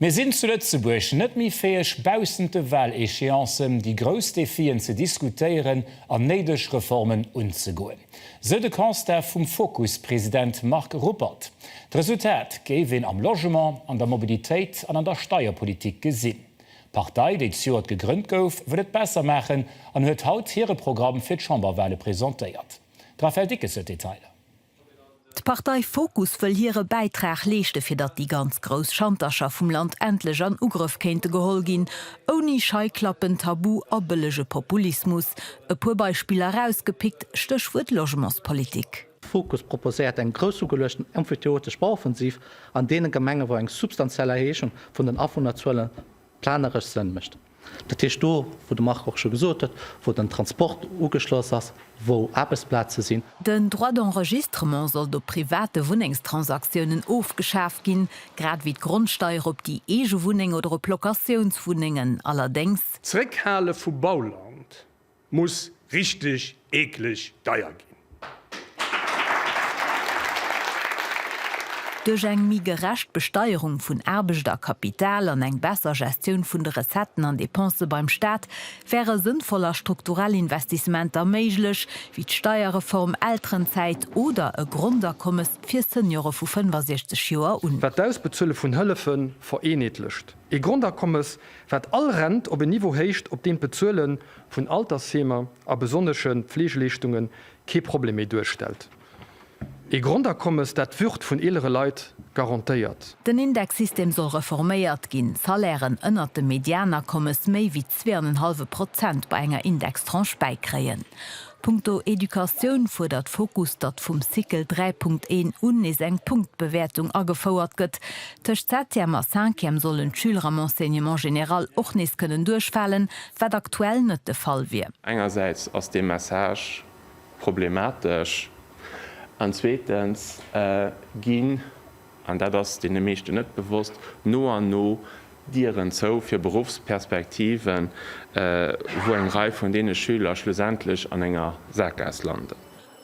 Wir sind zu Lützeburg net mi fähig bausende Wahlescheancen die Großdefien zu diskutieren an neidisch Reformen unzugoen. So de Kanzler vom Fokuspräsident Mark Ruppert. Das Resultat geben am Logement, an der Mobilität und an der Steuerpolitik gesinn. Partei, die zuert gegründet gouf, wird es besser machen und hat haut ihre Programm für die Chamberwahle präsentiert. Raphael Dickes Detail. Die Partei Fokus will ihre Beitrag leisten, für dat die ganz groß Chantaschaft vom Land endlich an Ugriff könnte geholt gehen, ohne Scheuklappen, Tabu, abellige Populismus. Ein paar Beispiele herausgepickt, Stichwort Logementspolitik. Fokus proposiert einen großzügigen amphitheatischen Bauoffensiv, an denen Gemengen wo eine substanzielle Erhöhung von den Affonatiellen planerisch sein möchte. Das ist da, wo der Markt auch schon gesagt hat, wo den Transport angeschlossen ist, wo Arbeitsplätze sind. Den Droit d'Enregistrement soll durch private Wohnungstransaktionen aufgeschärft gehen, gerade wie die Grundsteuer auf die Wohnungen oder auf Lokationswohnungen. Allerdings Zurückhalten vom Bauland muss richtig eklig teuer gehen. durch eng mi gerecht Besteuerung vun erbegter Kapital an eng besser Gestion vun de Resetten an Depense beim Staat wäre sinnvoller Strukturelinvestissementer méiglech wie d'Steuerreform Elternzeit oder e Grundakommes fir Seniore vu 65 Joer un. Wat d'ausbezzulle vun Hëllefen vereenetlecht. E Grundakommes wat all Rent op e Niveau héicht op den Bezzuelen vun Altershemer a besonneschen Pflegelichtungen ke Probleme durchstellt. E Grundakommes dat wird vun elere Leiit garantiiert. Den Indexsystem soll reforméiert ginn. Salären ënner de Medianerkommes méi wie 2,5% bei enger Indextranche beikréien. Punkto Edukaun fordert Fokus dat vum Sikel 3.1 unis eng Punktbewertung agefauerert gëtt. Tech 7. a 5. sollen Schüler am Enseignement general och nes kënnen durchfallen, wat aktuell net de Fall wie. Einerseits aus dem Message problematisch, an zweitens ginn an dat ass de meeschte net bewusst no an no Dieren zo fir Berufsperspektiven, wo eng Reif von dee Schüler schlussendlich an enger Sackgasse landen.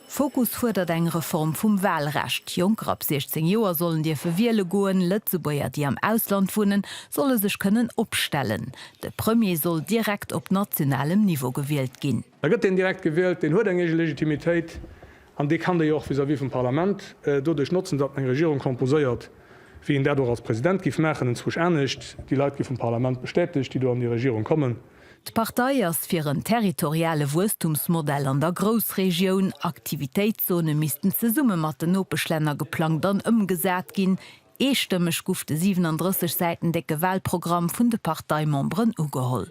Fokus fordert eng Reform vum Wahlrecht. Jonger ab 16 Joer sollen Dir fir Wiele goen, Lëtzebuier, die am Ausland wohnen, solle sech können opstellen. De Premier soll direkt op nationalem Niveau gewählt ginn. Er gëtt den direkt gewählt, den huet engege Legitimitéit. An die kann der auch vis-à-vis vom Parlament dadurch nutzen, dass eine Regierung komposiert, wie in der du als Präsident gif machen, inzwich ernstcht, die Leute die vom Parlament bestätigt, die du an die Regierung kommen. Die Partei ist für ein territoriale Wachstumsmodell an der Großregion. Aktivitätszone missten ze Summe mat den Nopeschlenner geplant dann umgesät gin. Einstimmig gouf de 37 Seiten decke Wahlprogramm vun de Parteimembren ugeholl.